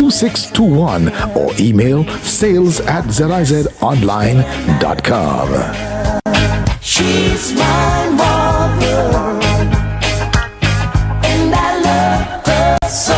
2621 or email sales@zizonline.com. She's my mother, and I love her so.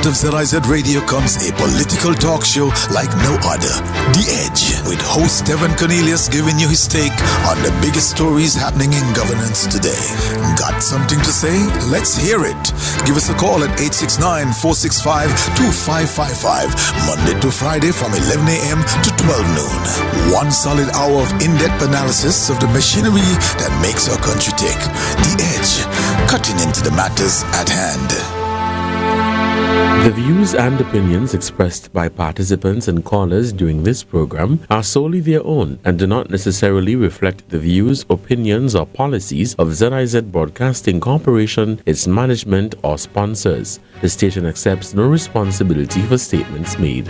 Of ZIZ Radio comes a political talk show like no other. The Edge, with host Devin Cornelius giving you his take on the biggest stories happening in governance today. Got something to say? Let's hear it. Give us a call at 869-465-2555, Monday to Friday from 11 a.m. to 12 noon. One solid hour of in-depth analysis of the machinery that makes our country tick. The Edge, cutting into the matters at hand. The views and opinions expressed by participants and callers during this program are solely their own and do not necessarily reflect the views, opinions, or policies of ZIZ Broadcasting Corporation, its management, or sponsors. The station accepts no responsibility for statements made.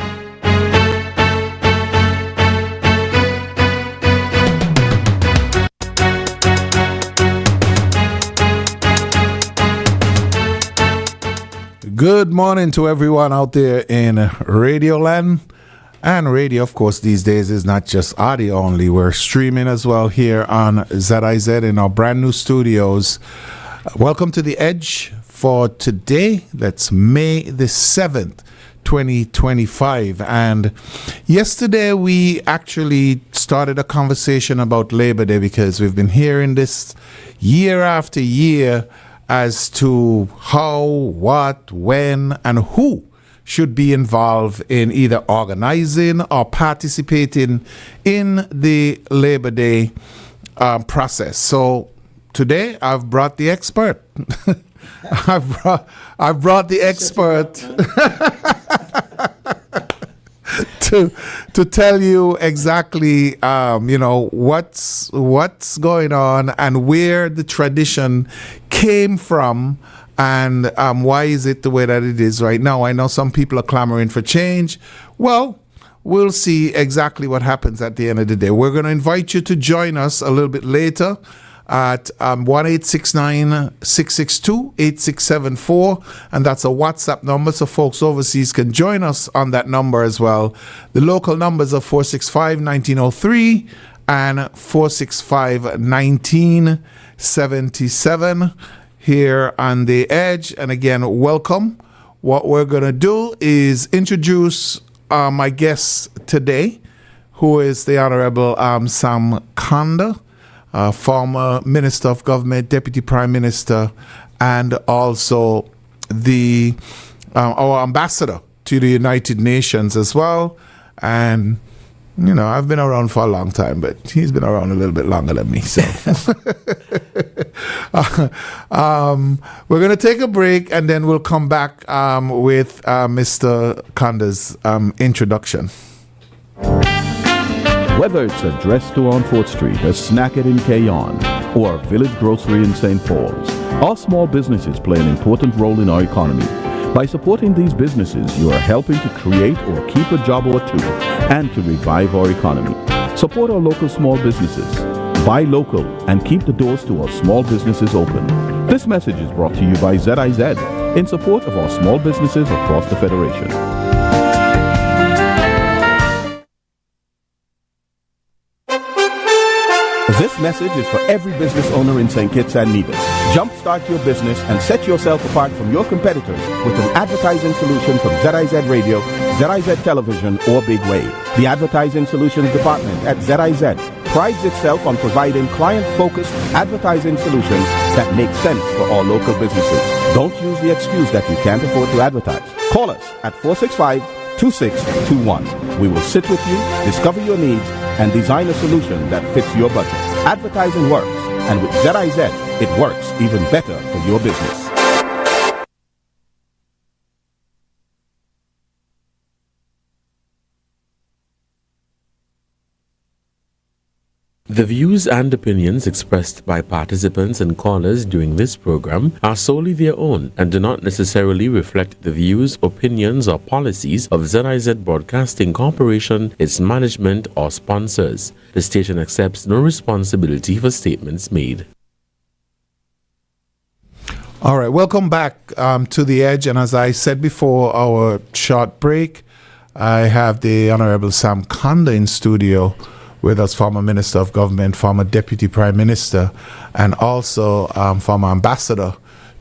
Good morning to everyone out there in Radio Land. And radio, of course, these days is not just audio only. We're streaming as well here on ZIZ in our brand new studios. Welcome to The Edge for today. That's May the 7th, 2025. And yesterday we actually started a conversation about Labor Day because we've been hearing this year after year as to how, what, when, and who should be involved in either organizing or participating in the Labor Day process. So today I've brought the expert. I've brought the expert to tell you exactly what's going on and where the tradition came from and why is it the way that it is right now. I know some people are clamoring for change. Well, we'll see exactly what happens at the end of the day. We're going to invite you to join us a little bit later at 1-869-662-8674, and that's a WhatsApp number, so folks overseas can join us on that number as well. The local numbers are 465-1903 and 465-1977 here on The Edge. And again, welcome. What we're going to do is introduce my guest today, who is the Honorable Sam Kanda, former Minister of Government, Deputy Prime Minister, and also the our ambassador to the United Nations as well. And I've been around for a long time, but he's been around a little bit longer than me. So we're going to take a break, and then we'll come back with Mr. Kanda's introduction. Whether it's a dress store on 4th Street, a snacket in Kayon, or a village grocery in St. Paul's, our small businesses play an important role in our economy. By supporting these businesses, you are helping to create or keep a job or two and to revive our economy. Support our local small businesses. Buy local and keep the doors to our small businesses open. This message is brought to you by ZIZ in support of our small businesses across the Federation. This message is for every business owner in St. Kitts and Nevis. Jumpstart your business and set yourself apart from your competitors with an advertising solution from ZIZ Radio, ZIZ Television, or Big Wave. The Advertising Solutions Department at ZIZ prides itself on providing client-focused advertising solutions that make sense for all local businesses. Don't use the excuse that you can't afford to advertise. Call us at 465-2621. We will sit with you, discover your needs, and design a solution that fits your budget. Advertising works, and with ZIZ, it works even better for your business. The views and opinions expressed by participants and callers during this program are solely their own and do not necessarily reflect the views, opinions, or policies of ZIZ Broadcasting Corporation, its management, or sponsors. The station accepts no responsibility for statements made. All right, welcome back to The Edge. And as I said before our short break, I have the Honorable Sam Kanda in studio with us, former Minister of Government, former Deputy Prime Minister, and also former Ambassador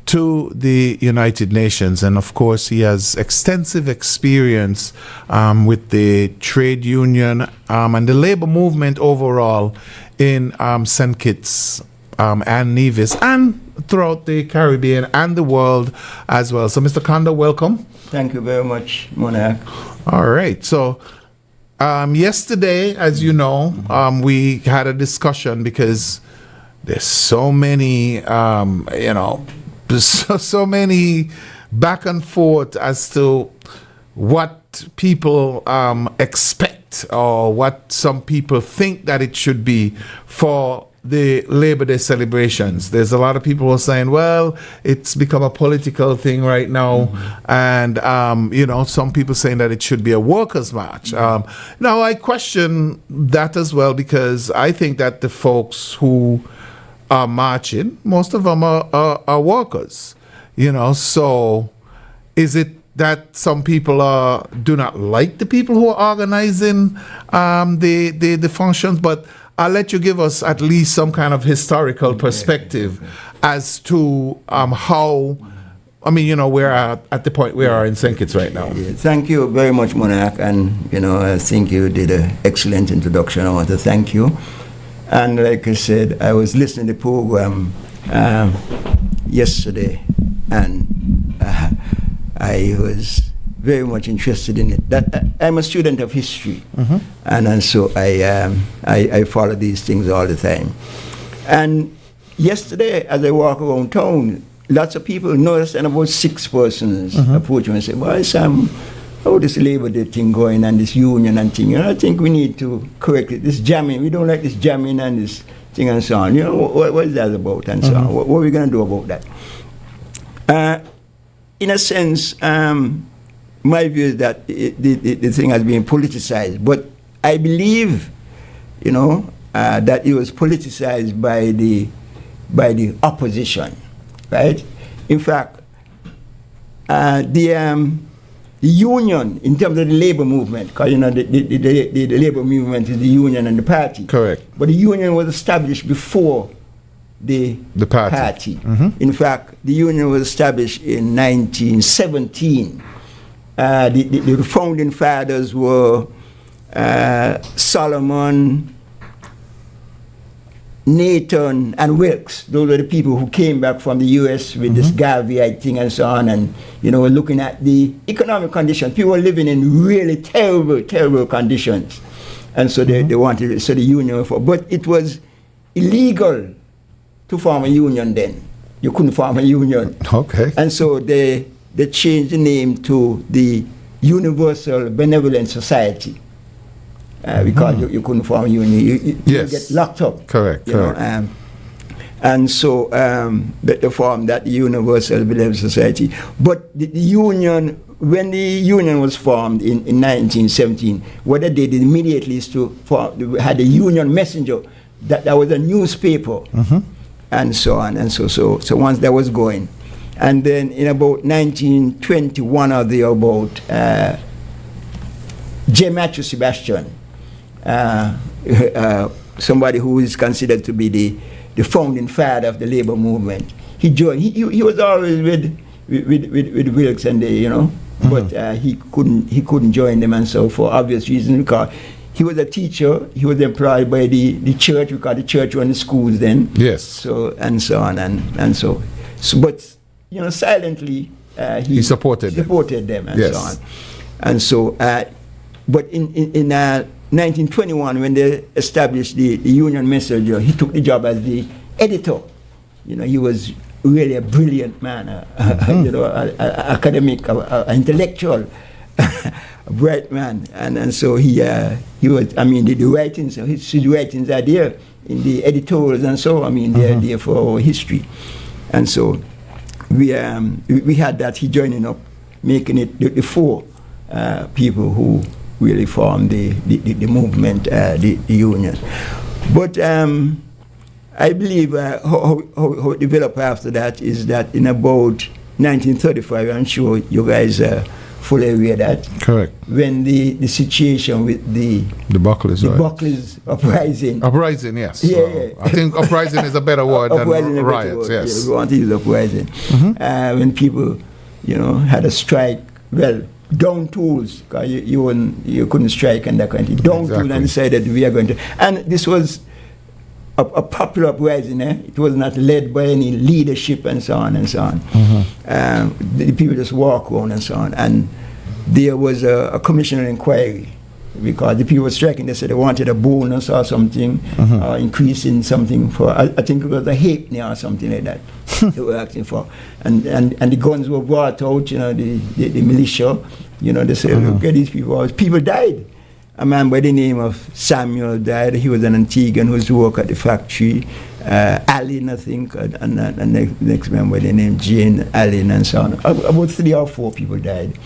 to the United Nations. And of course, he has extensive experience with the trade union and the labor movement overall in St. Kitts and Nevis and throughout the Caribbean and the world as well. So, Mr. Kanda, welcome. Thank you very much, Monarch. All right. So, yesterday, as you know, we had a discussion because there's so many, so many back and forth as to what people expect or what some people think that it should be for the Labor Day celebrations. There's a lot of people who are saying, well, it's become a political thing right now. And, some people saying that it should be a workers' march. Now, I question that as well, because I think that the folks who are marching, most of them are workers, so is it that some people do not like the people who are organizing the functions? But I'll let you give us at least some kind of historical perspective as to how, we're at the point we are in St. Kitts right now. Thank you very much, Monarch. And, I think you did an excellent introduction. I want to thank you. And like I said, I was listening to the program yesterday, and I was very much interested in it. That I'm a student of history, and so I follow these things all the time. And yesterday, as I walk around town, lots of people noticed, and about 6 persons approached me and said, "Well, Sam, how this Labor Day thing going and this union and thing? I think we need to correct it. This jamming, we don't like this jamming and this thing and so on. What is that about and so on? What are we going to do about that?" In a sense, my view is that the thing has been politicized, but I believe, that it was politicized by the opposition, right? In fact, the union, in terms of the labor movement, because the labor movement is the union and the party. Correct. But the union was established before the party. In fact, the union was established in 1917. The founding fathers were Solomon, Nathan and Wilkes, those were the people who came back from the U.S. with this Garveyite thing and so on, and were looking at the economic conditions. People were living in really terrible conditions, and so they wanted, so the union, but it was illegal to form a union then. You couldn't form a union. Okay. And so they changed the name to the Universal Benevolent Society. Because you couldn't form a union, you get locked up. Correct. And so they formed that Universal Benevolent Society. But the union, when the union was formed in 1917, what they did immediately is had a union messenger. That was a newspaper, and so on, and so once that was going, and then in about 1921 or thereabout, J. Matthew Sebastian, somebody who is considered to be the founding father of the labor movement, he joined. He was always with Wilkes and but he couldn't join them, and so for obvious reasons, because he was a teacher. He was employed by the church, because the church ran the schools then. Yes. So and so on and so but silently he supported them and so on. And so but in 1921, when they established the Union Messenger, he took the job as the editor. He was really a brilliant man, academic, intellectual. A bright man, and so he was. I mean, the writings, his writings are there in the editorials, and so they're there for our history, and so we had that. He joining up, making it the four people who really formed the movement, the union. But I believe how it developed after that is that in about 1935, I'm sure you guys fully aware that. Correct. When the situation with the Buckley's uprising. Uprising, yes. Yeah, so I think uprising is a better word than riots. Yes. Yeah, we want to use uprising. When people, had a strike, down tools, because you couldn't strike and that kind of thing. Down tools, and decided we are going to. And this was a popular uprising. It was not led by any leadership and so on and so on. The people just walk around and so on. And there was a commissioner inquiry, because the people were striking. They said they wanted a bonus or something, increasing something for, I think it was a halfpenny or something like that they were asking for. And the guns were brought out, the militia, they said, look at these people. People died. A man by the name of Samuel died. He was an Antiguan who used to work at the factory. Allen, I think, and the next man by the name Jane Allen, and so on. About 3 or 4 people died,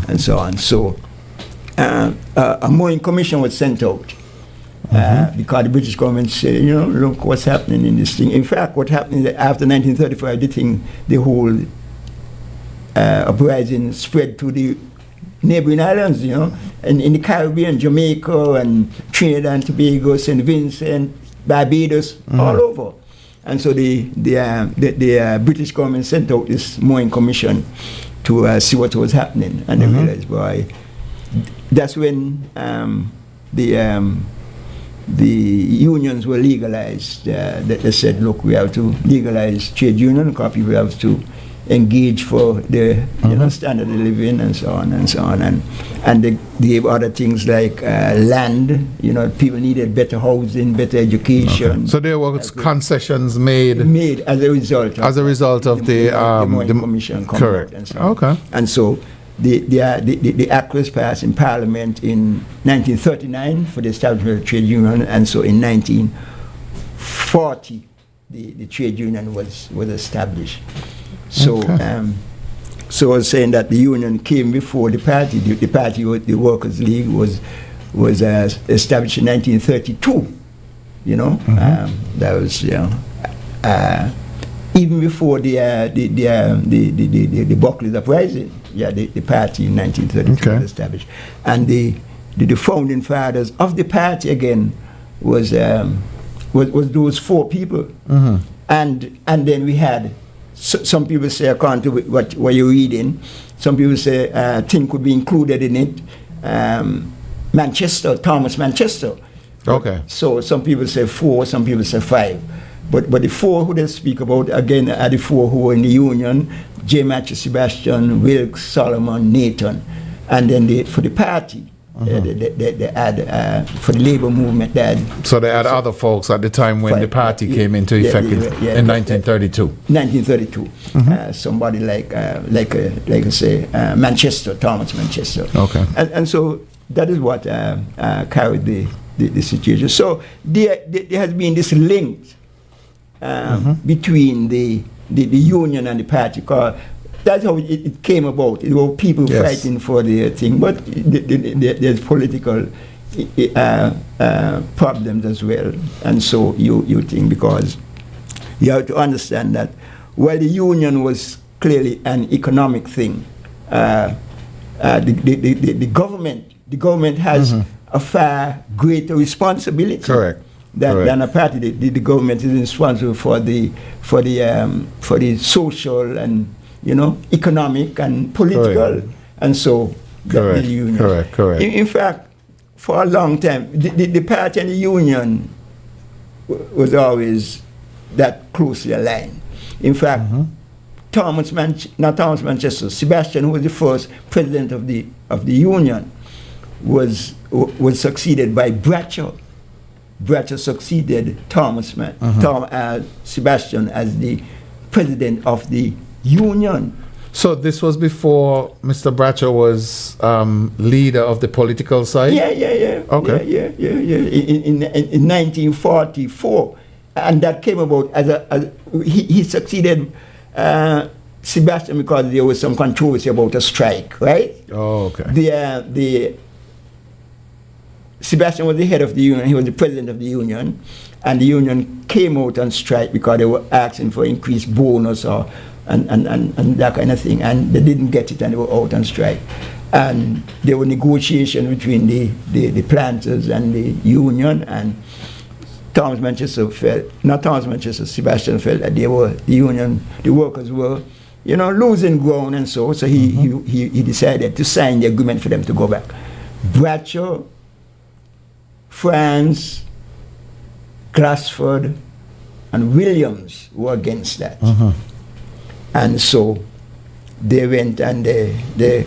and so on. So a mooring commission was sent out because the British government said, look what's happening in this thing. In fact, what happened after 1935, the whole uprising spread to the neighboring islands, and in the Caribbean, Jamaica and Trinidad and Tobago, St. Vincent, Barbados, all over. And so the British government sent out this mooring commission to see what was happening, and they realized, boy, that's when the unions were legalized. They said, look, we have to legalize trade union, because people have to engage for the standard of living and so on and so on, and they gave other things like land. People needed better housing, better education. So there were concessions made as a result of the commission. Correct. And so on. And so the act was passed in Parliament in 1939 for the establishment of trade union, and so in 1940 the trade union was established. So, so I was saying that the union came before the party. The party, the Workers' League, was established in 1932. That was even before the Buckley's uprising. The party in 1932 was established, and the founding fathers of the party again was those 4 people, and then we had. Some people say, according to what you're reading, some people say thing could be included in it. Thomas Manchester, Okay. So some people say 4, some people say 5. But the 4 who they speak about, again, are the 4 who were in the Union: J. Matthew, Sebastian, Wilkes, Solomon, Nathan. And then for the party, they had, for the labor movement, they had... So they had other folks at the time when the party came into effect in 1932. 1932. Somebody like I say, Manchester, Thomas Manchester. Okay. And so that is what carried the situation. So there has been this link between the union and the party, because that's how it came about. It was people fighting for their thing, but there's political problems as well. And so you think, because you have to understand that while the union was clearly an economic thing, the government has a far greater responsibility. Correct. Than a party. The government is responsible for the social and economic and political. Correct. And so the union. Correct. In fact, for a long time, the party and the union was always that closely aligned. In fact, not Thomas Manchester, Sebastian, who was the first president of the union, was succeeded by Bradshaw. Bradshaw succeeded Sebastian as the president of the union. So this was before Mr. Bradshaw was leader of the political side? Yeah. Okay. Yeah. In 1944. And that came about as he succeeded Sebastian because there was some controversy about a strike, right? Oh, okay. The Sebastian was the head of the union. He was the president of the union, and the union came out on strike because they were asking for increased bonus and that kind of thing, and they didn't get it, and they were out on strike. And there were negotiations between the planters and the union, and Sebastian felt that the workers were, losing ground, and so he decided to sign the agreement for them to go back. Bradshaw, France, Glassford, and Williams were against that. And so they went and they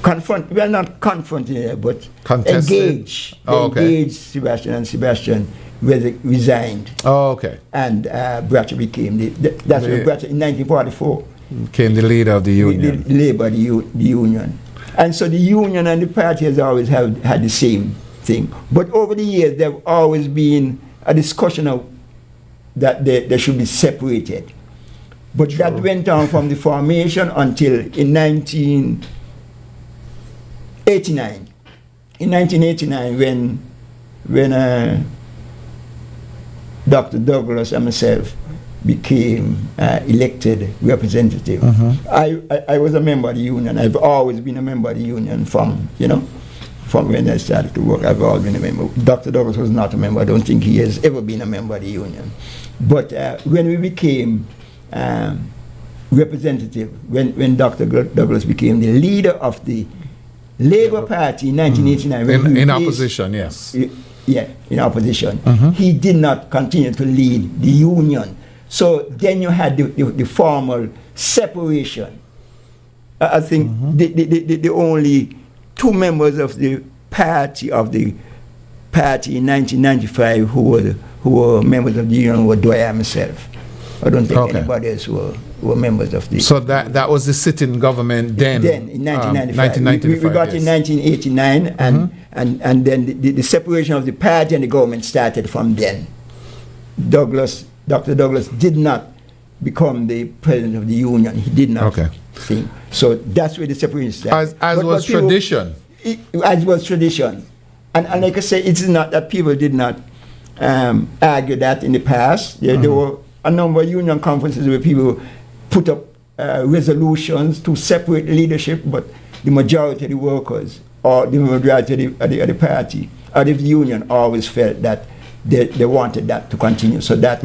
confront, well, not confronted, but engaged. Engaged Sebastian, and Sebastian resigned. Oh, okay. And Bradshaw became that's when Bradshaw in 1944 became the leader of the union. The labor, the union. And so the union and the party has always had the same thing. But over the years, there have always been a discussion of that they should be separated. But that went on from the formation until in 1989. In 1989, when Dr. Douglas and myself became elected representative, I was a member of the union. I've always been a member of the union from when I started to work. I've always been a member. Dr. Douglas was not a member. I don't think he has ever been a member of the union. But when we became representative, when Dr. Douglas became the leader of the Labour Party in 1989. In opposition, yes. In opposition. He did not continue to lead the union. So then you had the formal separation. I think the only two members of the party in 1995 who were members of the union were Dwyer and myself. I don't think anybody else were members of the... So that was the sitting government then? Then, in 1995. We got in 1989, and then the separation of the party and the government started from then. Dr. Douglas did not become the president of the union. He did not think. So that's where the separation started. As was tradition. As was tradition. And like I say, it is not that people did not argue that in the past. There were a number of union conferences where people put up resolutions to separate leadership, but the majority of the workers or the majority of the party or the union always felt that they wanted that to continue. So that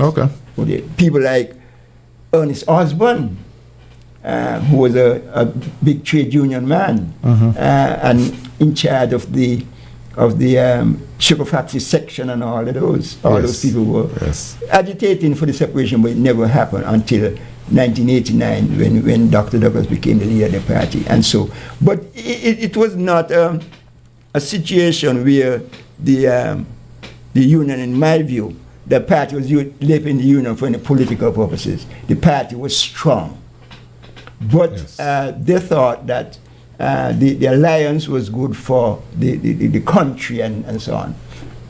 people like Ernest Osborne, who was a big trade union man and in charge of the sugar factory section and all of those. All those people were Yes. agitating for the separation, but it never happened until 1989 when Dr. Douglas became the leader of the party. And so, but it was not a situation where the union, in my view, the party was leaving the union for any political purposes. The party was strong. But they thought that the alliance was good for the country and so on.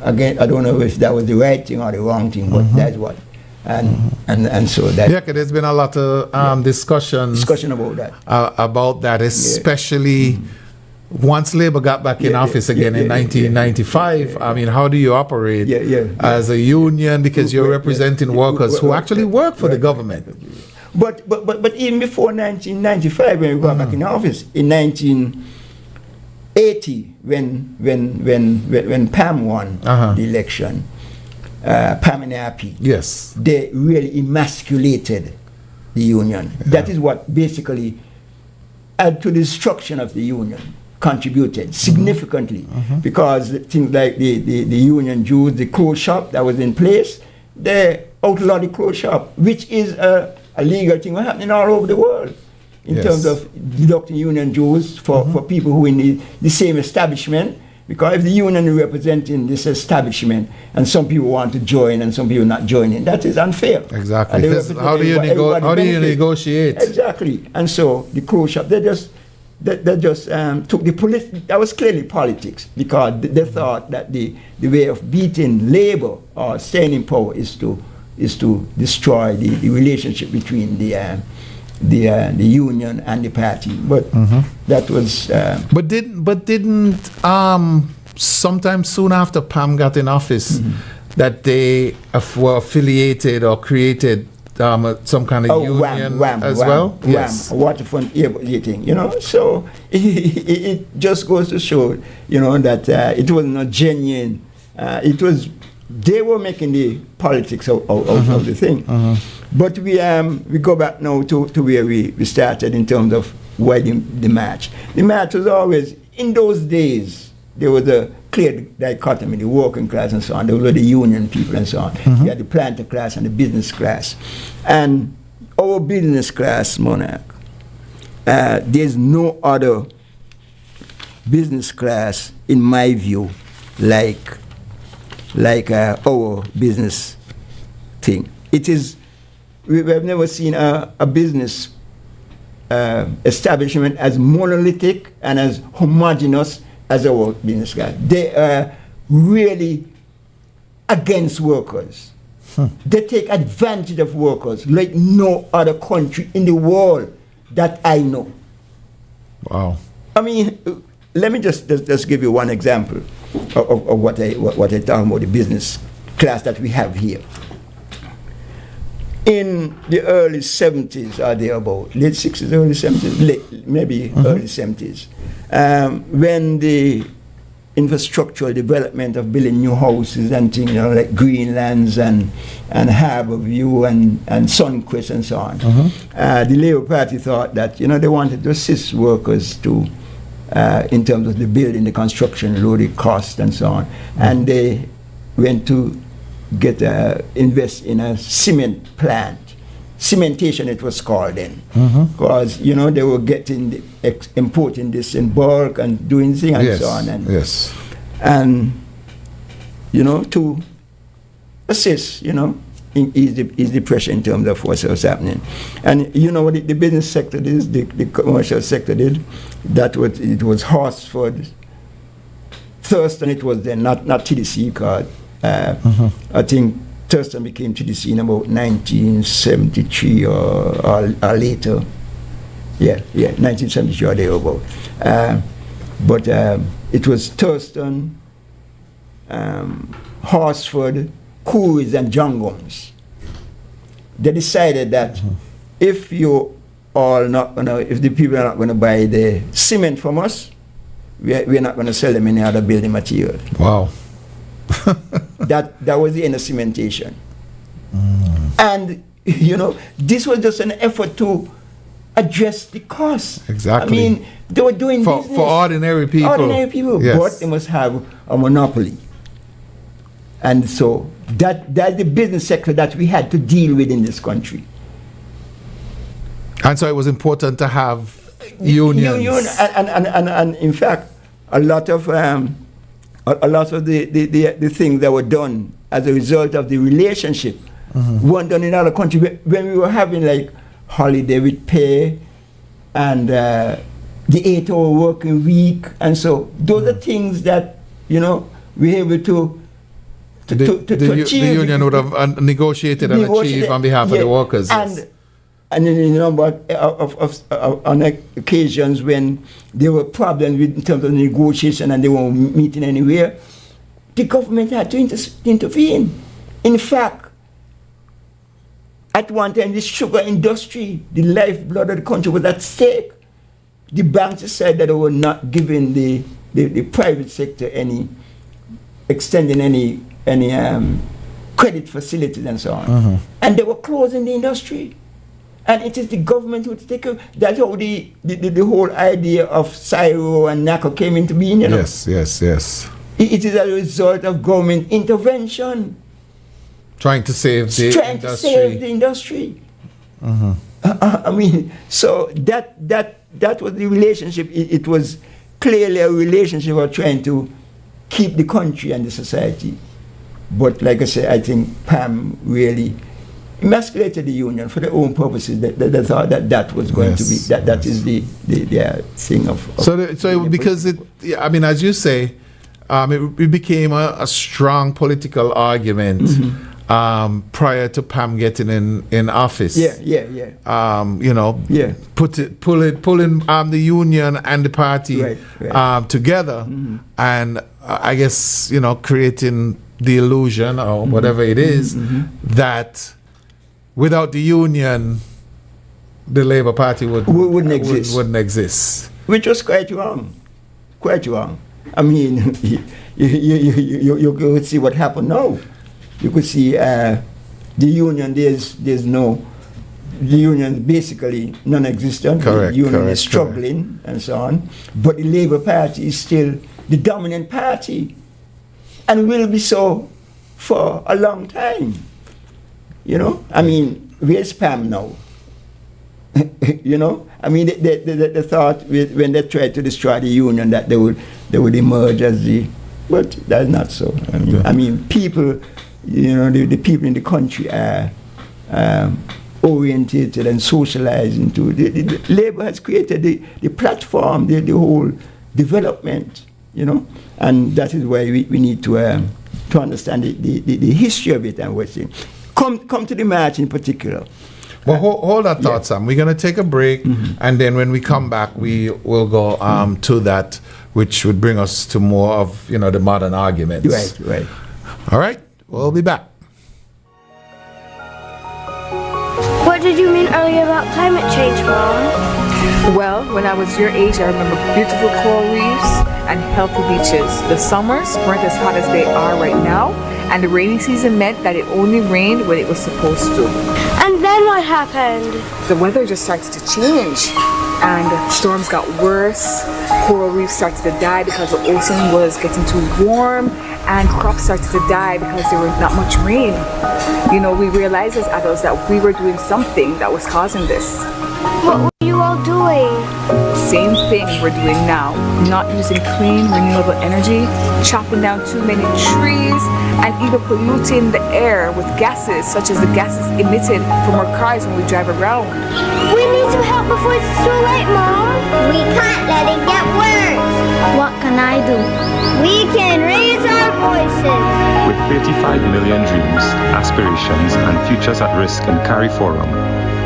Again, I don't know if that was the right thing or the wrong thing, but that's what. And so that. Yeah, 'cause there's been a lot of discussion about that, especially once Labour got back in office again in 1995. I mean, how do you operate as a union, because you're representing workers who actually work for the government? But even before 1995, when we got back in office, in 1980, when Pam won the election, Pam and AP, they really emasculated the union. That is what basically added to the destruction of the union, contributed significantly, because things like the union dues, the clothes shop that was in place, they outlawed the clothes shop, which is a legal thing happening all over the world in terms of deducting union dues for people who in the same establishment. Because if the union is representing this establishment and some people want to join and some people not joining, that is unfair. Exactly. How do you negotiate? Exactly. And so the clothes shop, they just took that was clearly politics, because they thought that the way of beating labor or staying in power is to destroy the relationship between the union and the party. But that was but didn't sometime soon after Pam got in office that they were affiliated or created some kind of union as well? Yes, waterfront thing, so it just goes to show, that it was not genuine. They were making the politics of the thing. But we go back now to where we started in terms of why the match. The match was always, in those days, there was a clear dichotomy, the working class and so on. There were the union people and so on. You had the planter class and the business class. And our business class, Monarch, there's no other business class, in my view, like our business thing. It is, we have never seen a business establishment as monolithic and as homogeneous as our business guys. They are really against workers. They take advantage of workers like no other country in the world that I know. Wow. I mean, let me just give you one example of what I talk about, the business class that we have here. In the early 70s, or thereabout, late 60s, early 70s, maybe early 70s, when the infrastructural development of building new houses and things, like Greenlands and Harbour View and Sunquest and so on, the Labour Party thought that, they wanted to assist workers to, in terms of the building, the construction, loaded cost and so on. And they went to invest in a cement plant. Cementation, it was called then. Because, they were importing this in bulk and doing things and so on. And, to assist, ease the pressure in terms of what was happening. And what the business sector did, the commercial sector did, it was Horsford, Thurston, it was then, not TDC, because I think Thurston became TDC in about 1973 or later. 1973 or thereabout. But it was Thurston, Horsford, Coors and Jungums. They decided that if the people are not gonna buy the cement from us, we're not gonna sell them any other building material. Wow. that was the end of cementation. And this was just an effort to address the cost. Exactly. I mean, they were doing business. For ordinary people. Ordinary people, Yes. but they must have a monopoly. And so that's the business sector that we had to deal with in this country. And so it was important to have unions. And in fact, a lot of the things that were done as a result of the relationship weren't done in other countries. When we were having like holiday with pay and the 8-hour working week, and so those are things that we're able to achieve. The union would have negotiated and achieved on behalf of the workers. And then on occasions when there were problems in terms of negotiation and they weren't meeting anywhere, the government had to intervene. In fact, at one time, the sugar industry, the lifeblood of the country, was at stake. The banks decided that they were not giving the private sector extending any credit facilities and so on. And they were closing the industry. And it is the government who take care. That's how the whole idea of CIRO and NACO came into being. Yes. It is a result of government intervention. Trying to save the industry. I mean, so that was the relationship. It was clearly a relationship of trying to keep the country and the society. But like I said, I think PAM really emasculated the union for their own purposes. They thought that was going to be that is the thing of because as you say, it became a strong political argument prior to Pam getting in office. Pulling the union and the party together, and I guess creating the illusion or whatever it is that without the union, the Labour Party wouldn't exist. Which was quite wrong. I mean, you could see what happened now. You could see the union. The union is basically non-existent. The union is struggling and so on. But the Labour Party is still the dominant party, and will be so for a long time. I mean, where's PAM now? I mean, they thought when they tried to destroy the union that they would emerge as but that's not so. I mean, people, the people in the country are orientated and socialized into the Labour has created the platform, the whole development, and that is why we need to understand the history of it and what's in. Come to the march in particular. Well, hold that thought, Sam. We're going to take a break, and then when we come back, we will go to that, which would bring us to more of the modern arguments. Right. All right, we'll be back. What did you mean earlier about climate change, Mom? Well, when I was your age, I remember beautiful coral reefs and healthy beaches. The summers weren't as hot as they are right now, and the rainy season meant that it only rained when it was supposed to. And then what happened? The weather just started to change, and storms got worse. Coral reefs started to die because the ocean was getting too warm, and crops started to die because there was not much rain. We realized as adults that we were doing something that was causing this. What were you all doing? Same thing we're doing now. Not using clean, renewable energy, chopping down too many trees, and even polluting the air with gases, such as the gases emitted from our cars when we drive around. We need to help before it's too late, Mom. We can't let it get worse. What can I do? We can raise our voices. With 35 million dreams, aspirations, and futures at risk in Cari Forum,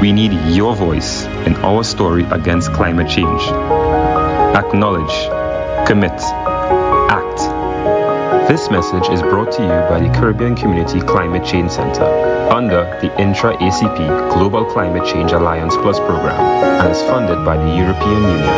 we need your voice in our story against climate change. Acknowledge, commit, act. This message is brought to you by the Caribbean Community Climate Change Center under the Intra-ACP Global Climate Change Alliance Plus program and is funded by the European Union.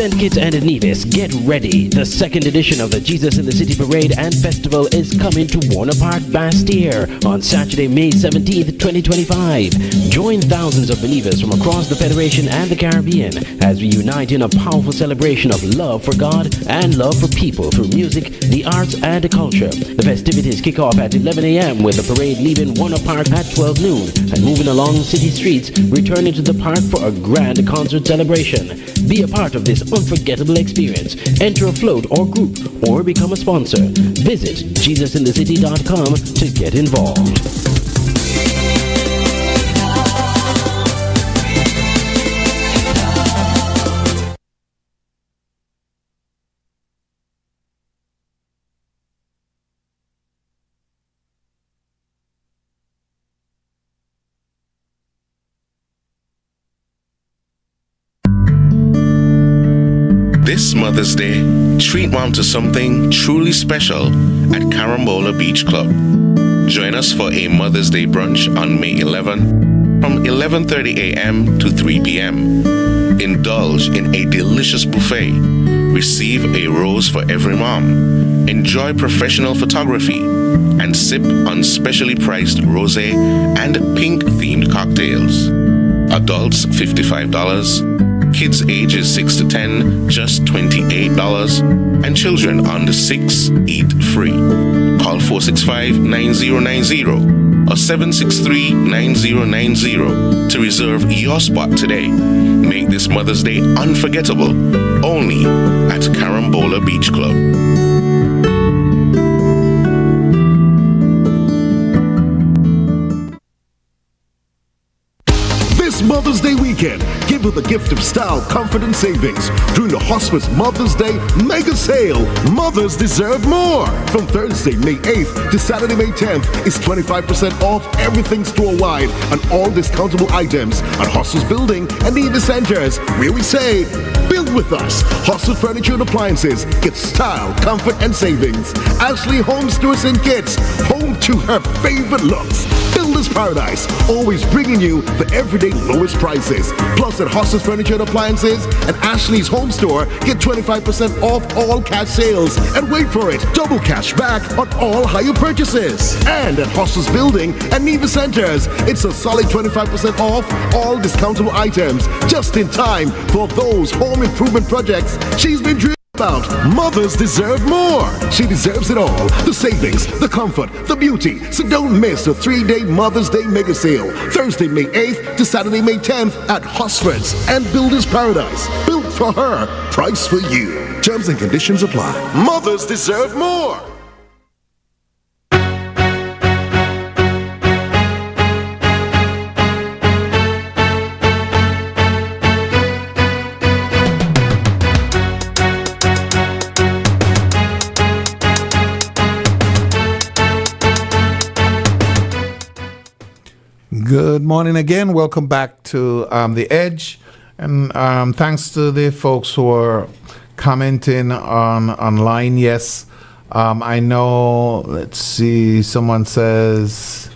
St. Kitts and Nevis, get ready. The second edition of the Jesus in the City Parade and Festival is coming to Warner Park, Bastille on Saturday, May 17th, 2025. Join thousands of believers from across the Federation and the Caribbean as we unite in a powerful celebration of love for God and love for people through music, the arts, and the culture. The festivities kick off at 11 a.m. with the parade leaving Warner Park at 12 noon and moving along city streets, returning to the park for a grand concert celebration. Be a part of this unforgettable experience. Enter a float or group or become a sponsor. Visit jesusinthecity.com to get involved. This Mother's Day, treat mom to something truly special at Carambola Beach Club. Join us for a Mother's Day brunch on May 11 from 11:30 a.m. to 3 p.m. Indulge in a delicious buffet. Receive a rose for every mom. Enjoy professional photography and sip on specially priced rosé and pink-themed cocktails. Adults, $55. Kids ages 6 to 10, just $28, and children under 6 eat free. Call 465-9090 or 763-9090 to reserve your spot today. Make this Mother's Day unforgettable, only at Carambola Beach Club. Mother's Day weekend, give her the gift of style, comfort, and savings during the Hospice Mother's Day mega sale. Mothers deserve more. From Thursday, May 8th to Saturday, May 10th is 25% off everything store-wide and all discountable items at Hospice Building and Nevis Centers, where we say, build with us. Hospice Furniture and Appliances, get style, comfort, and savings. Ashley Home Stores and Kits, home to her favorite looks. Builder's Paradise, always bringing you the everyday lowest prices. Plus at Hospice Furniture and Appliances and Ashley's Home Store, get 25% off all cash sales. And wait for it, double cash back on all higher purchases. And at Hospice Building and Nevis Centers, it's a solid 25% off all discountable items, just in time for those home improvement projects she's been dreaming about. Mothers deserve more. She deserves it all. The savings, the comfort, the beauty. So don't miss the 3-day Mother's Day mega sale. Thursday, May 8th to Saturday, May 10th at Hosford's and Builder's Paradise. Built for her, price for you. Terms and conditions apply. Mothers deserve more. Good morning again. Welcome back to The Edge. And thanks to the folks who are commenting online. Yes, I know, let's see, someone says,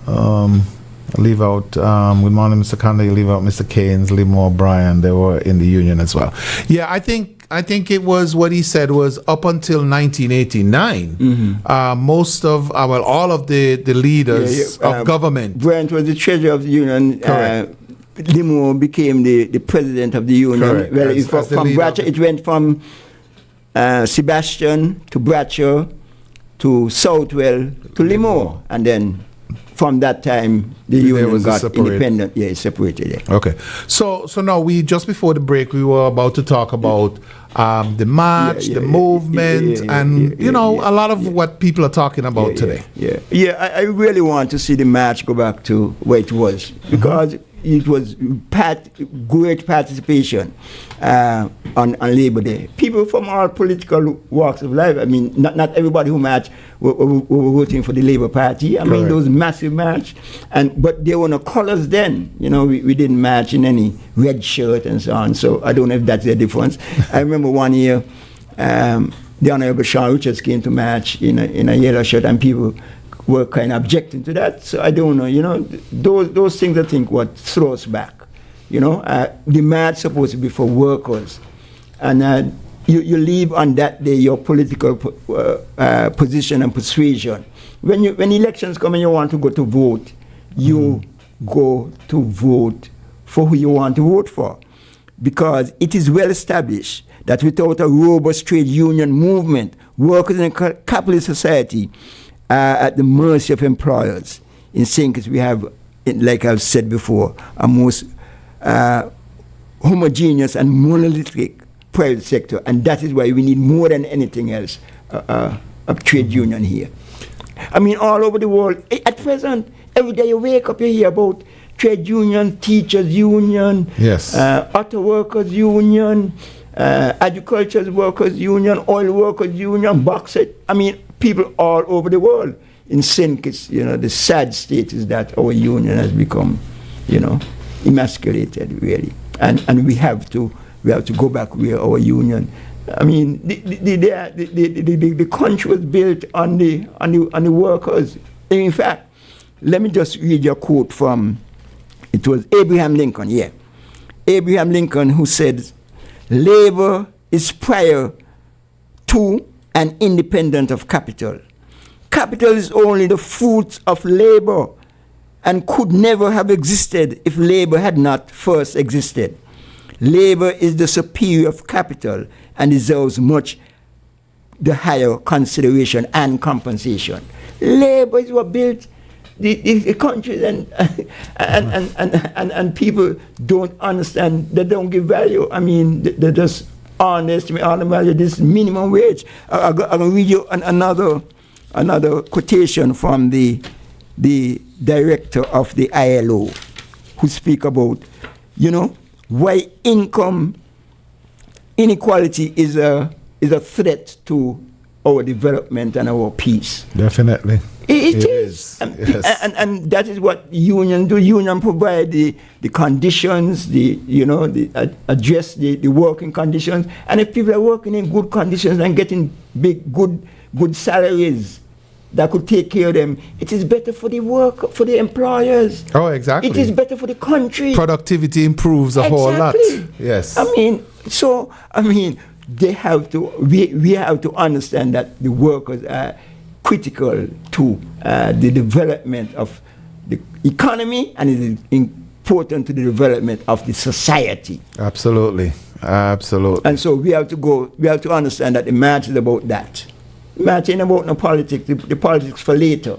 leave out, good morning, Mr. Conley, leave out Mr. Keynes, leave more O'Brien. They were in the union as well. Yeah, I think it was what he said was up until 1989. Most of, all of the leaders of government. Brent was the treasurer of the union. Limo became the president of the union. Correct. Well, from Bradshaw, it went from Sebastian to Bradshaw to Southwell to Limo, and then from that time the union got independent. Yeah, it separated. Yeah. Okay, so now we just before the break we were about to talk about the march, the movement, and a lot of what people are talking about today. I really want to see the march go back to where it was, because it was great participation on Labor Day. People from all political walks of life. I mean, not everybody who marched were voting for the Labour Party. I mean, there was massive march, but there were no colors then. We didn't march in any red shirt and so on. So I don't know if that's the difference. I remember one year, the Honorable Sean Richards came to march in a yellow shirt, and people were kind of objecting to that. So I don't know, those things I think what throw us back. The march supposed to be for workers, and you leave on that day your political position and persuasion. When elections come and you want to go to vote, you go to vote for who you want to vote for, because it is well established that without a robust trade union movement, workers in a capitalist society are at the mercy of employers. In St. Kitts, we have, like I've said before, a most homogeneous and monolithic private sector, and that is why we need more than anything else a trade union here. I mean, all over the world, at present, every day you wake up, you hear about trade union, teachers union, yes, auto workers union, agriculture workers union, oil workers union, bauxite. I mean, people all over the world. In St. Kitts, the sad state is that our union has become, emasculated, really, and we have to go back where our union. I mean, the country was built on the workers. In fact, let me just read you a quote from. It was Abraham Lincoln. Yeah, Abraham Lincoln, who said, "Labor is prior to and independent of capital. Capital is only the fruit of labor and could never have existed if labor had not first existed. Labor is the superior of capital and deserves much the higher consideration and compensation." Labor is what built the country, and people don't understand. They don't give value. I mean, they just undervalue this minimum wage. I'm going to read you another quotation from the director of the ILO, who speak about, why income inequality is a threat to our development and our peace. Definitely. It is. And that is what union do. Union provide the conditions, address the working conditions. And if people are working in good conditions and getting good salaries that could take care of them, it is better for the for the employers. Oh, exactly. It is better for the country. Productivity improves a whole lot. Yes. They have to. We have to understand that the workers are critical to the development of the economy, and it is important to the development of the society. Absolutely. And so we have to understand that the match is about that. The match ain't about no politics, the politics for later.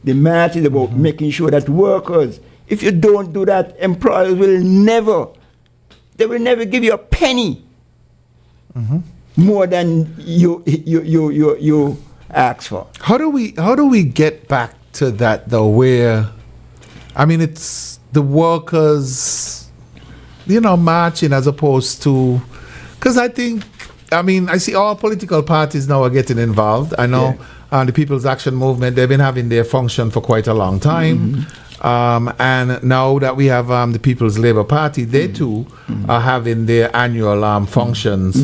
The match is about making sure that workers, if you don't do that, employers will never give you a penny more than you ask for. How do we get back to that though, where, it's the workers, marching as opposed to, because I see all political parties now are getting involved. I know the People's Action Movement, they've been having their function for quite a long time. And now that we have the People's Labour Party, they too are having their annual functions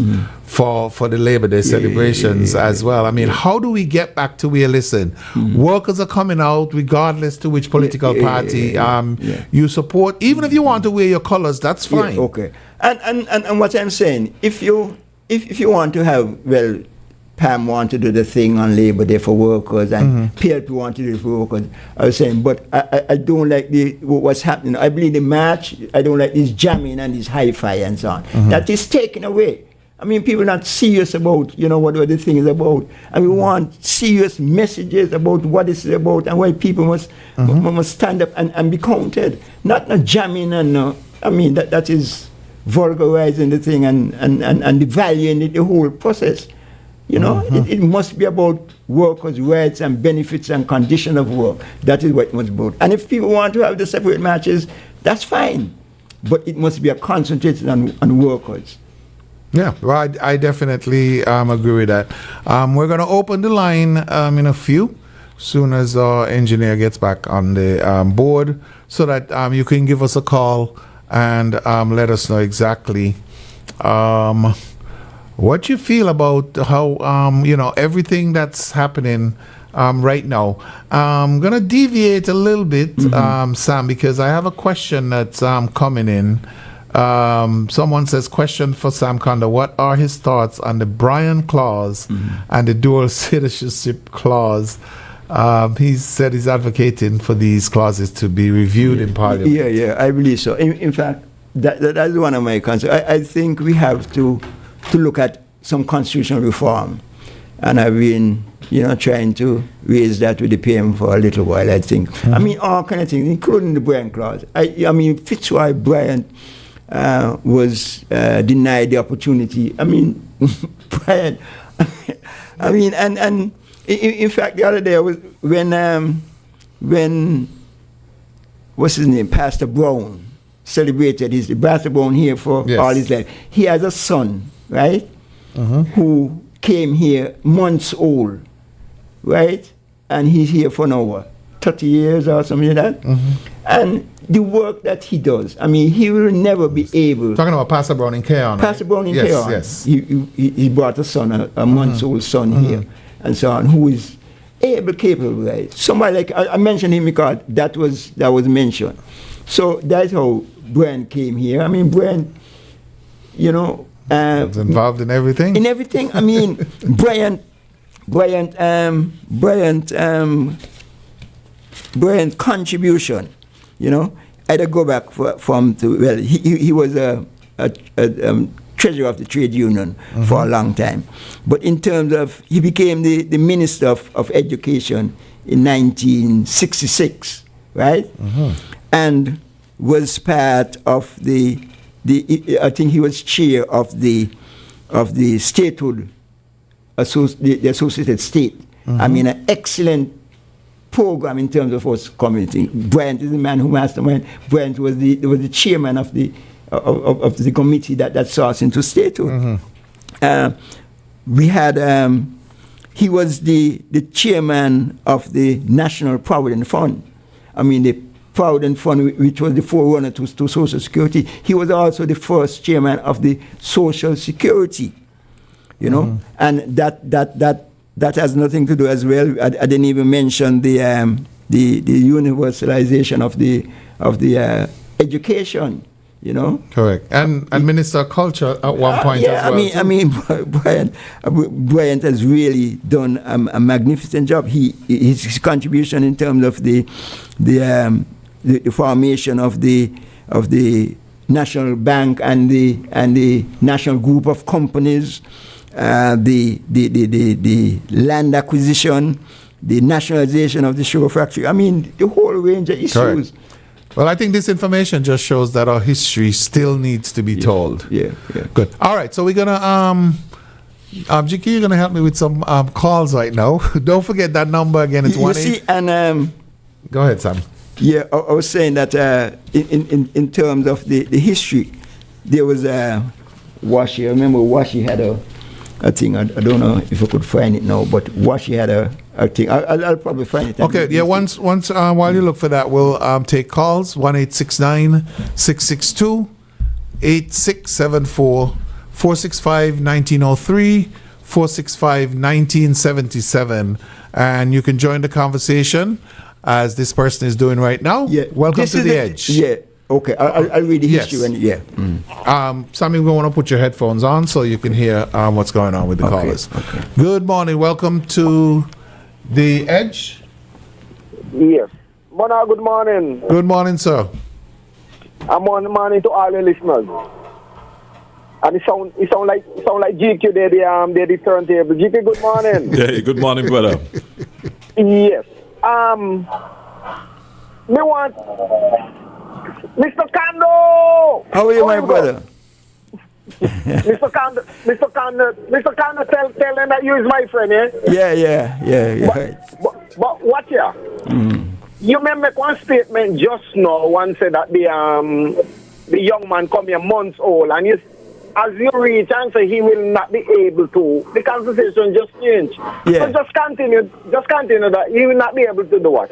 for the Labour Day celebrations as well. How do we get back to where, workers are coming out regardless to which political party you support, even if you want to wear your colours, that's fine. Yeah, okay. And what I'm saying, if you want to have, Pam want to do the thing on Labor Day for workers, and PLP want to do it for workers. I was saying, but I don't like what's happening. I believe the match, I don't like this jamming and this hi-fi and so on. That is taken away. People are not serious about, what the thing is about. And we want serious messages about what this is about and why people must stand up and be counted. Not jamming and, that is vulgarizing the thing and devaluing the whole process. It must be about workers' rights and benefits and condition of work. That is what it must be about. And if people want to have the separate matches, that's fine. But it must be a concentrated on workers. Yeah, well, I definitely agree with that. We're going to open the line in a few, soon as our engineer gets back on the board, so that you can give us a call and let us know exactly what you feel about how, everything that's happening right now. I'm going to deviate a little bit, Sam, because I have a question that's coming in Someone says, question for Sam Conda. What are his thoughts on the Bryan clause and the dual citizenship clause? He said he's advocating for these clauses to be reviewed in Parliament. Yeah, I believe so. In fact, that's one of my concerns. I think we have to look at some constitutional reform. And I've been, trying to raise that with the PM for a little while, I think. I mean, all kind of things, including the Bryan clause. I mean, Fitzroy Bryant was denied the opportunity. I mean, Bryant, I mean, and in fact, the other day was when what's his name, Pastor Brown celebrated Pastor Brown here for all his life. He has a son, right, who came here months old, right, and he's here for now, 30 years or something like that. And the work that he does, I mean, he will never be able. Talking about Pastor Brown in Keon. Pastor Brown in Keon. Yes. He brought a son, a months old son here, and so on, who is capable, right? Somebody like I mentioned him because that was mentioned. So that's how Bryan came here. I mean, Bryan, was involved in everything. In everything. I mean, Bryan's contribution. I had to go back he was a treasurer of the trade union for a long time. But in terms of, he became the Minister of Education in 1966, right? And was part of I think he was chair of the statehood, the Associated State. I mean, an excellent program in terms of us community. Bryant is the man who masterminded. Bryant was the chairman of the committee that saw us into statehood. We had he was the chairman of the National Provident Fund. I mean, the Provident Fund, which was the forerunner to Social Security. He was also the first chairman of the Social Security. And that has nothing to do as well. I didn't even mention the universalization of the education. Correct. And Minister of Culture at one point as well. I mean, Bryant has really done a magnificent job. His contribution in terms of the formation of the National Bank and the National Group of Companies, the land acquisition, the nationalization of the sugar factory. I mean, the whole range of issues. Correct. Well, I think this information just shows that our history still needs to be told. Yeah. Good. All right, so we're gonna Jiki, you're gonna help me with some calls right now. Don't forget that number again. It's 1-8. See, and go ahead, Sam. Yeah, I was saying that in terms of the history, there was Washi. I remember Washi had a thing. I don't know if I could find it now, but Washi had a thing. I'll probably find it. Okay, yeah. Once while you look for that, we'll take calls. 1-869-662-8674, 465-1903, 465-1977, and you can join the conversation as this person is doing right now. Yeah. Welcome to the Edge. Yeah. Okay. I'll read the history. Yes. Sammy, we want to put your headphones on so you can hear what's going on with the callers. Okay. Good morning. Welcome to the Edge. Yes. Monarch, good morning. Good morning, sir. Good morning to all the listeners. And it sound like GQ there the turntable. GQ, good morning. Yeah, good morning, brother. Yes. Me want Mr. Kando. How are you, my brother? Mr. Kando, tell them that you is my friend, eh? Yeah. But watch here. You may make one statement just now. One said that the young man come here months old, and as you reach and say he will not be able to, the conversation just changed. Yeah. So just continue that he will not be able to do what?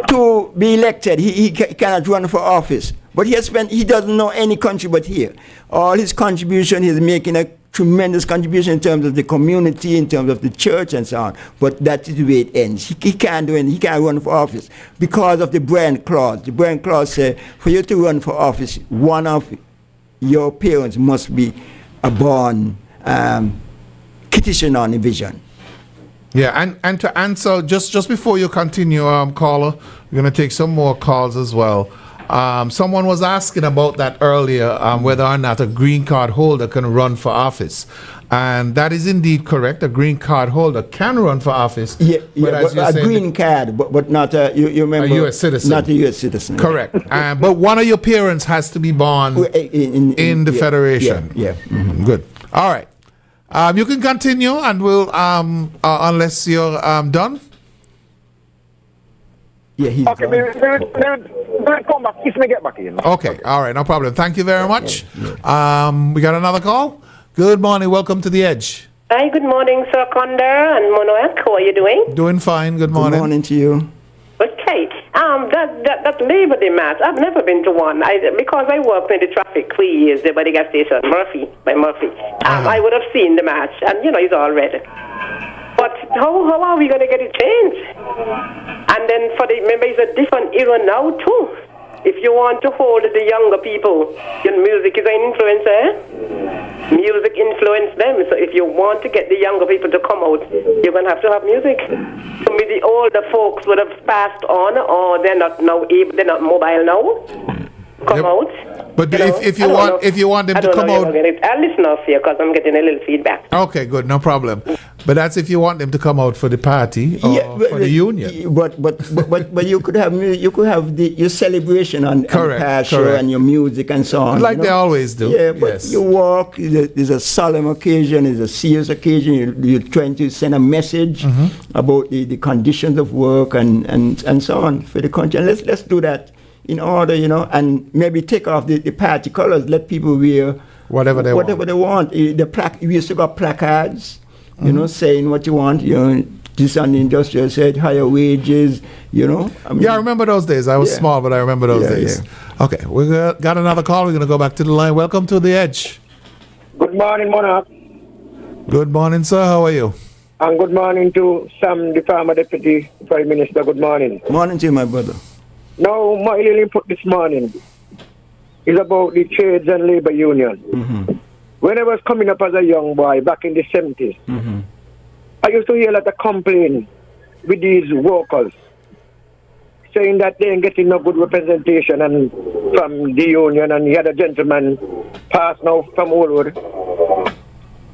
To be elected. He cannot run for office. But he doesn't know any country but here. All his contribution, he's making a tremendous contribution in terms of the community, in terms of the church and so on. But that is the way it ends. He can't do anything. He can't run for office because of the Bryan clause. The Bryan clause says for you to run for office, one of your parents must be a born kitchen on the vision. Yeah, and to answer, just before you continue, caller, we're going to take some more calls as well. Someone was asking about that earlier, whether or not a green card holder can run for office. And that is indeed correct. A green card holder can run for office. But a green card, but not you remember, a U.S. citizen. Not a U.S. citizen. Correct. But one of your parents has to be born in the Federation. Yeah. Mm-hmm. Good. All right. You can continue, and we'll unless you're done. Yeah, he's okay. We'll come back. If me get back in. Okay. All right. No problem. Thank you very much. We got another call. Good morning. Welcome to the Edge. Hi. Good morning, Sir Condor and Monarch. How are you doing? Doing fine. Good morning. Good morning to you. Okay. That Labor Day match, I've never been to one. Because I worked in the traffic 3 years there by the gas station, Murphy. I would have seen the match, and it's all red. But how are we going to get it changed? And then remember, it's a different era now too. If you want to hold the younger people, your music is an influencer. Music influence them. So if you want to get the younger people to come out, you're going to have music. So maybe the older folks would have passed on, or they're not mobile now. Come out. But if you want them to come out, I'll listen off here because I'm getting a little feedback. Okay, good, no problem. But that's if you want them to come out for the party or for the union. But you could have your celebration on correct. and your music and so on. Like they always do. Yeah, but you walk. There's a solemn occasion. There's a serious occasion. You're trying to send a message about the conditions of work and so on for the country. And let's do that in order, and maybe take off the party colors. Let people wear whatever they want. We used to got placards, saying what you want. This on the industrial side, higher wages. I remember those days. I was small, but I remember those days. Yeah. Okay, we got another call. We're going to go back to the line. Welcome to the Edge. Good morning, Monarch. Good morning, sir. How are you? And good morning to Sam, the former Deputy Prime Minister. Good morning. Morning to you, my brother. Now, my little input this morning is about the trades and labor union. When I was coming up as a young boy back in the 70s, I used to hear a lot of complaints with these workers saying that they ain't getting no good representation from the union, and he had a gentleman pass now from Woolwood.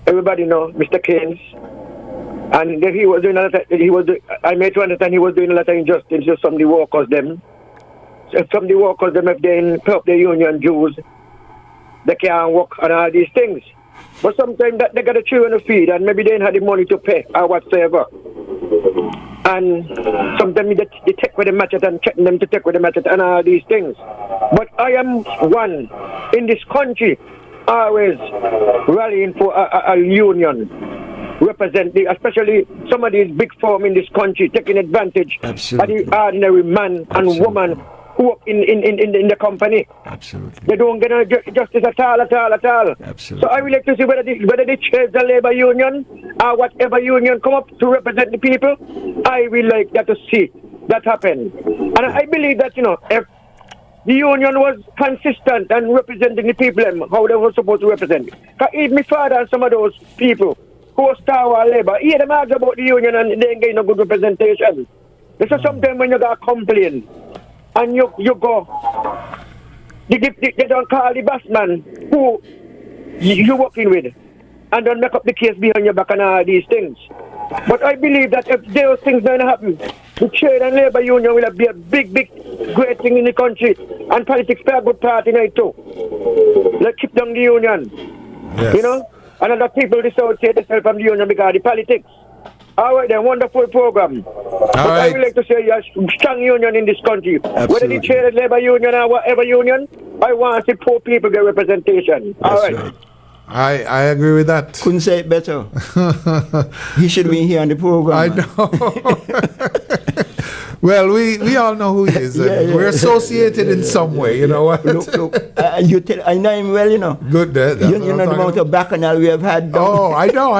Everybody know Mr. Keynes. And he was doing a lot of, I made to understand he was doing a lot of injustice to some of the workers them. Some of the workers them, if they pay up their union dues, they can't work on all these things. But sometimes that they got a children to feed, and maybe they didn't have the money to pay or whatsoever. And sometimes they take with the matchet and check them to take with the matchet and all these things. But I am one in this country always rallying for a union. Especially some of these big firms in this country taking advantage of the ordinary man and woman who work in the company. Absolutely. They don't get justice at all. Absolutely. So I would like to see whether they trades the labor union or whatever union come up to represent the people. I would like that to see that happen. And I believe that, if the union was consistent and representing the people how they were supposed to represent. Because even my father and some of those people who are Star Labor, them argue about the union and they ain't getting no good representation. This is sometimes when you got a complaint and you go, they don't call the boss man who you're working with and don't make up the case behind your back and all these things. But I believe that if those things don't happen, the trade and labor union will be a big, great thing in the country. And politics play a good part in it too. Let's keep down the union. Yes. And other people dissociate themselves from the union because of the politics. All right, then, wonderful program. I would like to say a strong union in this country. Absolutely. Whether the trade labor union or whatever union, I want to see poor people get representation. All right. I agree with that. Couldn't say it better. He should be here on the program. I know. Well, we all know who he is. We're associated in some way, you know what? Look, I know him well, Good, you know the amount of bacchanal we have had. Oh, I know.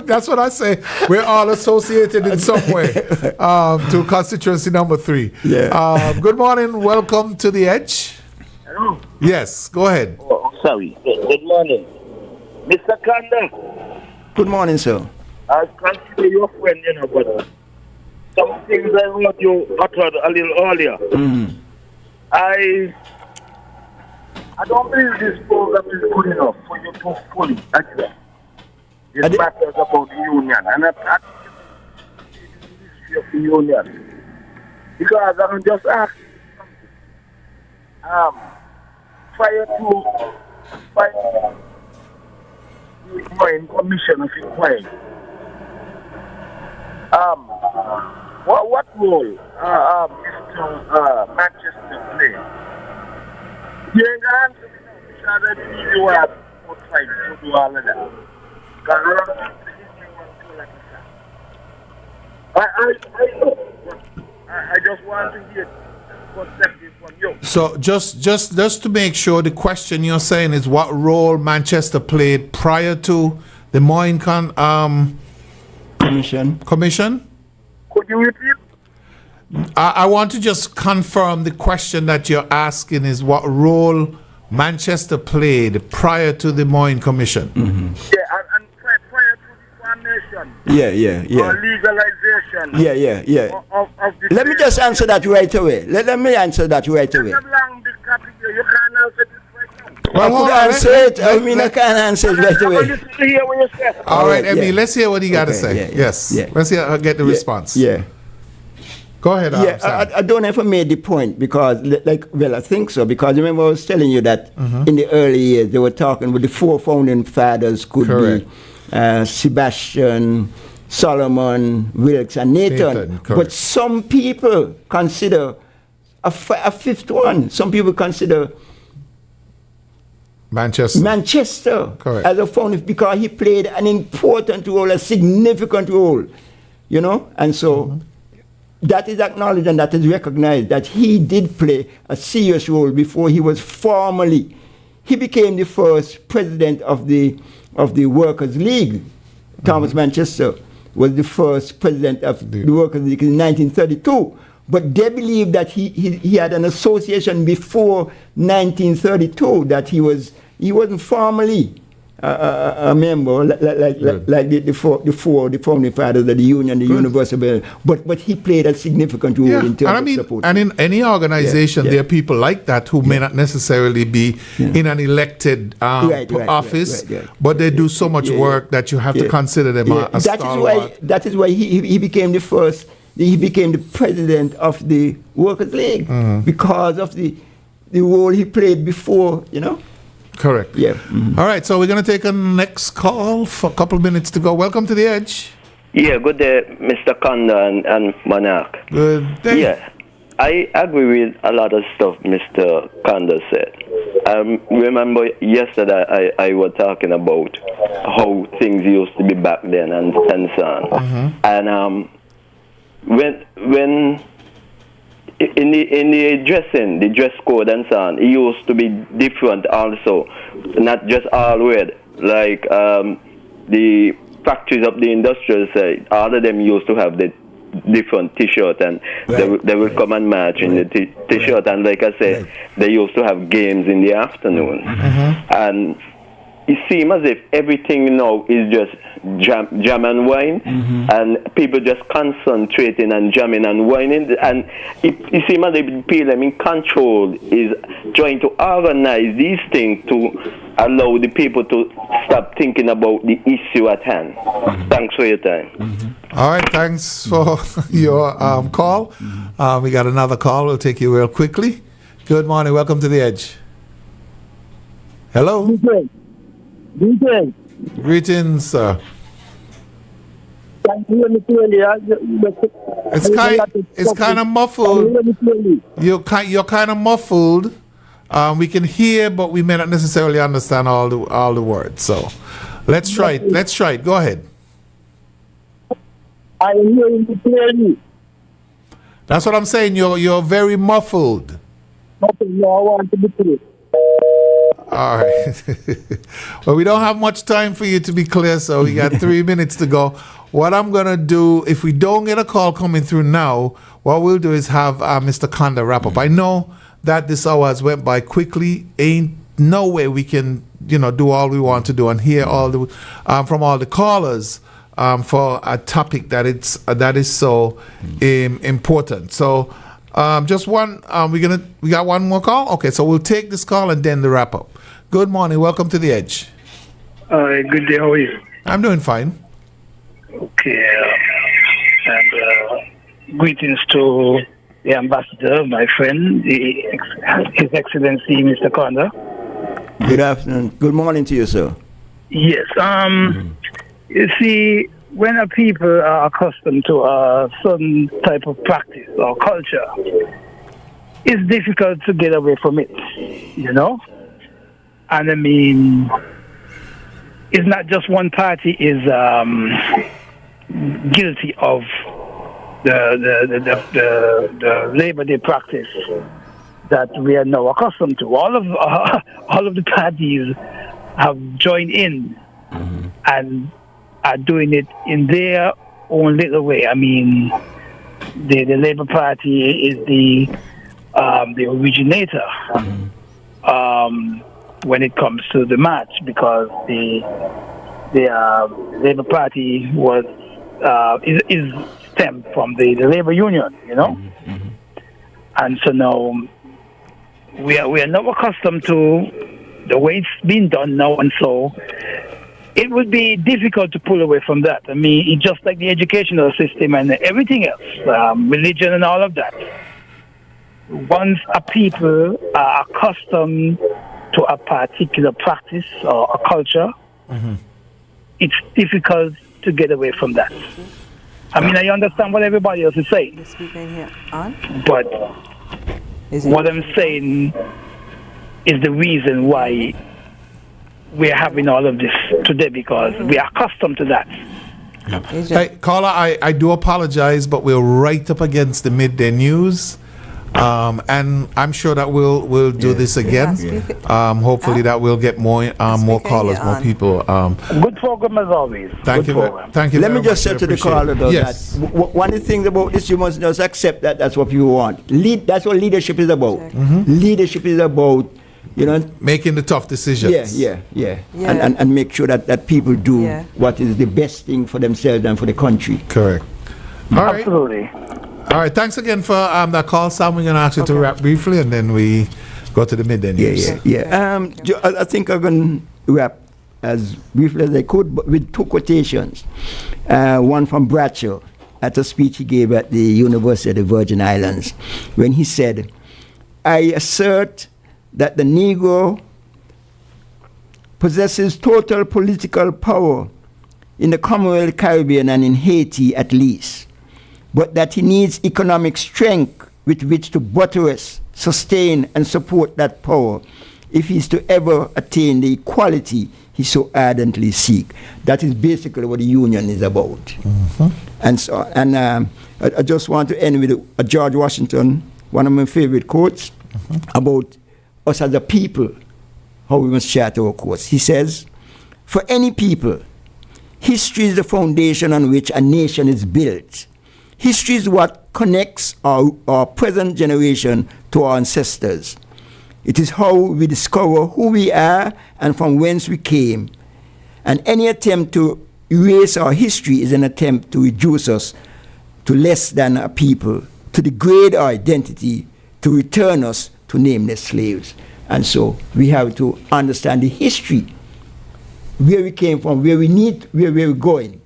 That's what I say. We're all associated in some way to constituency number 3. Yeah. Good morning. Welcome to the Edge. Hello? Yes, go ahead. Oh, sorry. Good morning. Mr. Kanda. Good morning, sir. I consider your friend, but some things I heard you uttered a little earlier. Mm-hmm. I don't believe this program is good enough for you to fully address these matters about the union. And I practice the history of the union. Because I'm just asking prior to the Mine Commission of Inquiry, what role Mr. Manchester played? You ain't gonna answer me now because I believe you are outside to do all of that. Because I don't think the history was too like that. I just want to hear perspective from you. So just to make sure, the question you're saying is what role Manchester played prior to the Moine Commission? Could you repeat? I want to just confirm the question that you're asking is what role Manchester played prior to the Moine Commission. Mm-hmm. Yeah, and prior to the formation. Yeah. Or legalization. Yeah. Of the Let me just answer that right away. Let me answer that right away. You can't answer this right now. I could answer it. I mean, I can't answer it right away. All right, Emmy, let's hear what he got to say. Yeah. Yes. Let's hear, get the response. Yeah. Go ahead. I don't ever made the point because, I think so. Because remember, I was telling you that in the early years, they were talking with the four founding fathers could be Sebastian, Solomon, Wilkes, and Nathan. But some people consider a fifth one. Some people consider Manchester as a founding because he played an important role, a significant role, and so. That is acknowledged and that is recognized that he did play a serious role before he was formally. He became the first president of the Workers' League. Thomas Manchester was the first president of the Workers' League in 1932. But they believe that he had an association before 1932 that he wasn't formally a member like the founding fathers of the Union, the Universal, but he played a significant role in terms of support. And in any organization, there are people like that who may not necessarily be in an elected office, but they do so much work that you have to consider them a stalwart. That is why he became the first. He became the president of the Workers' League because of the role he played before, Correct. Yeah. All right, so we're going to take a next call for a couple of minutes to go. Welcome to The Edge. Yeah, good day, Mr. Kanda and Monarch. Good day. Yeah, I agree with a lot of stuff Mr. Kanda said. Remember yesterday I was talking about how things used to be back then and so on. And when in the dressing, the dress code and so on, it used to be different also, not just all red. Like the factories of the industrial side, all of them used to have the different T-shirt, and they will come and march in the T-shirt. And like I said, they used to have games in the afternoon. And it seems as if everything now is just jam and wine, and people just concentrating and jamming and whining, and it seems as if people in control is trying to organize these things to allow the people to stop thinking about the issue at hand. Thanks for your time. All right, thanks for your call. We got another call. We'll take you real quickly. Good morning. Welcome to The Edge. Hello. Greetings, sir. It's kind of muffled. You're kind of muffled. We can hear, but we may not necessarily understand all the words. So let's try it. Go ahead. I am hearing you clearly. That's what I'm saying. You're very muffled. Okay, no, I want to be clear. All right. Well, we don't have much time for you to be clear, so we got 3 minutes to go. What I'm going to do, if we don't get a call coming through now, what we'll do is have Mr. Kanda wrap up. I know that this hour has went by quickly. Ain't no way we can, do all we want to do and hear all the from all the callers for a topic that is so important. So just one. We got one more call. Okay, so we'll take this call and then the wrap up. Good morning. Welcome to the Edge. Good day. How are you? I'm doing fine. Okay. And greetings to the ambassador, my friend, His Excellency Mr. Conda. Good afternoon. Good morning to you, sir. Yes. You see, when a people are accustomed to a certain type of practice or culture, it's difficult to get away from it, And I mean, it's not just one party is guilty of the Labor Day practice that we are now accustomed to. All of the parties have joined in and are doing it in their own little way. I mean, the Labour Party is the originator when it comes to the march, because the Labour Party is stemmed from the Labour Union, and so now we are not accustomed to the way it's being done now, and so it would be difficult to pull away from that. I mean, it's just like the educational system and everything else, religion and all of that. Once a people are accustomed to a particular practice or a culture, it's difficult to get away from that. I mean, I understand what everybody else is saying, but what I'm saying is the reason why we're having all of this today, because we are accustomed to that. Hey, caller, I do apologize, but we're right up against the midday news. And I'm sure that we'll do this again. Hopefully that we'll get more callers, more people. Good program as always. Thank you. Thank you. Let me just say to the caller though, yes, that one of the things about this, you must just accept that that's what people want. That's what leadership is about. Leadership is about, making the tough decisions. Yeah. And make sure that people do what is the best thing for themselves and for the country. Correct. All right. Absolutely. All right, thanks again for that call, Sam. We're going to ask you to wrap briefly, and then we go to the midday news. Yeah. I think I'm going to wrap as briefly as I could, but with two quotations. One from Bradshaw at a speech he gave at the University of the Virgin Islands, when he said, "I assert that the Negro possesses total political power in the Commonwealth Caribbean and in Haiti at least, but that he needs economic strength with which to buttress, sustain, and support that power if he is to ever attain the equality he so ardently seeks." That is basically what the union is about. And I just want to end with a George Washington, one of my favorite quotes, about us as a people, how we must chart our course. He says, "For any people, history is the foundation on which a nation is built. History is what connects our present generation to our ancestors. It is how we discover who we are and from whence we came. And any attempt to erase our history is an attempt to reduce us to less than a people, to degrade our identity, to return us to nameless slaves." And so we have to understand the history, where we came from, where we're going.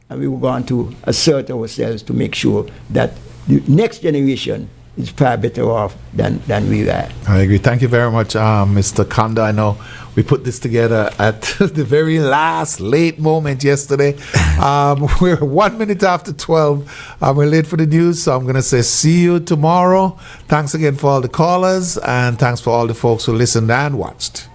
And we were going to assert ourselves to make sure that the next generation is far better off than we are. I agree. Thank you very much, Mr. Conda. I know we put this together at the very late moment yesterday. We're 1 minute after 12. We're late for the news, so I'm going to say see you tomorrow. Thanks again for all the callers, and thanks for all the folks who listened and watched.